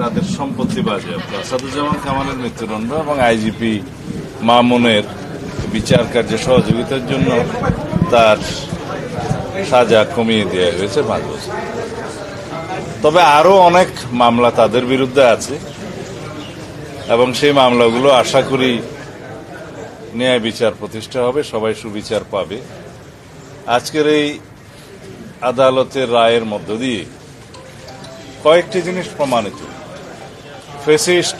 তাদের সম্পত্তি বাজেয়াপ্ত, আসাদুজ্জামান কামালের মৃত্যুদণ্ড এবং আইজিপি মামুনের বিচার কার্যে সহযোগিতার জন্য তার সাজা কমিয়ে দেওয়া হয়েছে 5 বছর। তবে আরো অনেক মামলা তাদের বিরুদ্ধে আছে এবং সেই মামলাগুলো আশা করি ন্যায় বিচার প্রতিষ্ঠা হবে, সবাই সুবিচার পাবে। আজকের এই আদালতের রায়ের মধ্য দিয়ে কয়েকটি জিনিস প্রমাণিত। ফ্যাসিস্ট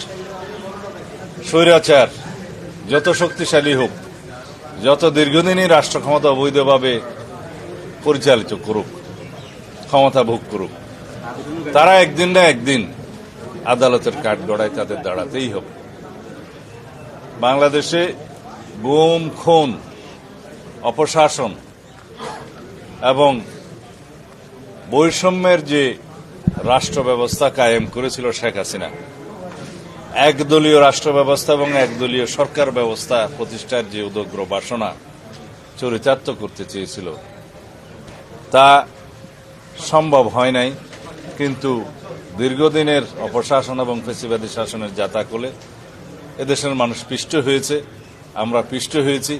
স্বৈরাচার যত শক্তিশালী হোক, যত দীর্ঘদিনই রাষ্ট্র ক্ষমতা অবৈধভাবে পরিচালিত করুক, ক্ষমতা ভোগ করুক, তারা একদিন না একদিন আদালতের কাঠগড়ায় তাদের দাঁড়াতেই হবে। বাংলাদেশে গুম, খুন, অপশাসন এবং বৈষম্যের যে রাষ্ট্র ব্যবস্থা কায়েম করেছিল শেখ হাসিনা, একদলীয় রাষ্ট্র ব্যবস্থা এবং একদলীয় সরকার ব্যবস্থা প্রতিষ্ঠার যে উদগ্র বাসনা চরিতার্থ করতে চেয়েছিল, তা সম্ভব হয় নাই। কিন্তু দীর্ঘদিনের অপশাসন এবং ফ্যাসিবাদী শাসনের জাতাকলে এদেশের মানুষ পিষ্ট হয়েছে, আমরা পিষ্ট হয়েছি,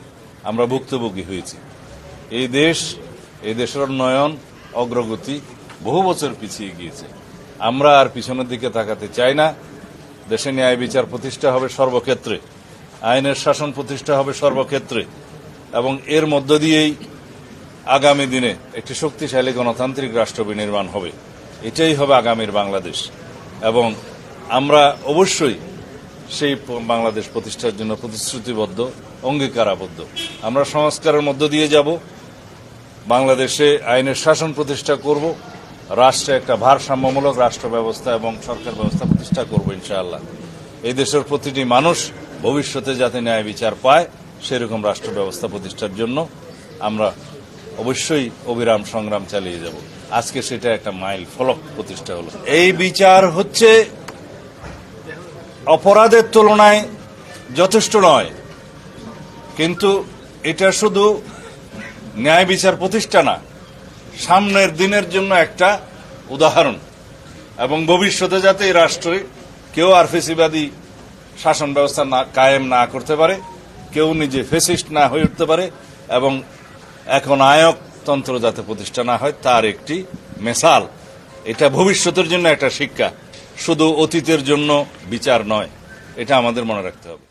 আমরা ভুক্তভোগী হয়েছি। এই দেশের উন্নয়ন অগ্রগতি বহু বছর পিছিয়ে গিয়েছে। আমরা আর পিছনের দিকে তাকাতে চাই না। দেশে ন্যায় বিচার প্রতিষ্ঠা হবে সর্বক্ষেত্রে, আইনের শাসন প্রতিষ্ঠা হবে সর্বক্ষেত্রে, এবং এর মধ্য দিয়েই আগামী দিনে একটি শক্তিশালী গণতান্ত্রিক রাষ্ট্র বিনির্মাণ হবে। এটাই হবে আগামীর বাংলাদেশ, এবং আমরা অবশ্যই সেই বাংলাদেশ প্রতিষ্ঠার জন্য প্রতিশ্রুতিবদ্ধ, অঙ্গীকারাবদ্ধ। আমরা সংস্কারের মধ্য দিয়ে যাব, বাংলাদেশে আইনের শাসন প্রতিষ্ঠা করব, রাষ্ট্রে একটা ভারসাম্যমূলক রাষ্ট্র ব্যবস্থা এবং সরকার ব্যবস্থা প্রতিষ্ঠা করব ইনশাআল্লাহ। এই দেশের প্রতিটি মানুষ ভবিষ্যতে যাতে ন্যায় বিচার পায় সেরকম রাষ্ট্র ব্যবস্থা প্রতিষ্ঠার জন্য আমরা অবশ্যই অবিরাম সংগ্রাম চালিয়ে যাব। আজকে সেটা একটা মাইল ফলক প্রতিষ্ঠা হলো। এই বিচার হচ্ছে অপরাধের তুলনায় যথেষ্ট নয়, কিন্তু এটা শুধু ন্যায় বিচার প্রতিষ্ঠা না, সামনের দিনের জন্য একটা উদাহরণ, এবং ভবিষ্যতে যাতে এই রাষ্ট্রে কেউ আর ফ্যাসিবাদী শাসন ব্যবস্থা কায়েম না করতে পারে, কেউ নিজে ফ্যাসিস্ট না হয়ে উঠতে পারে, এবং এখন নায়কতন্ত্র যাতে প্রতিষ্ঠা না হয় তার একটি মেসাল। এটা ভবিষ্যতের জন্য একটা শিক্ষা, শুধু অতীতের জন্য বিচার নয়। এটা আমাদের মনে রাখতে হবে।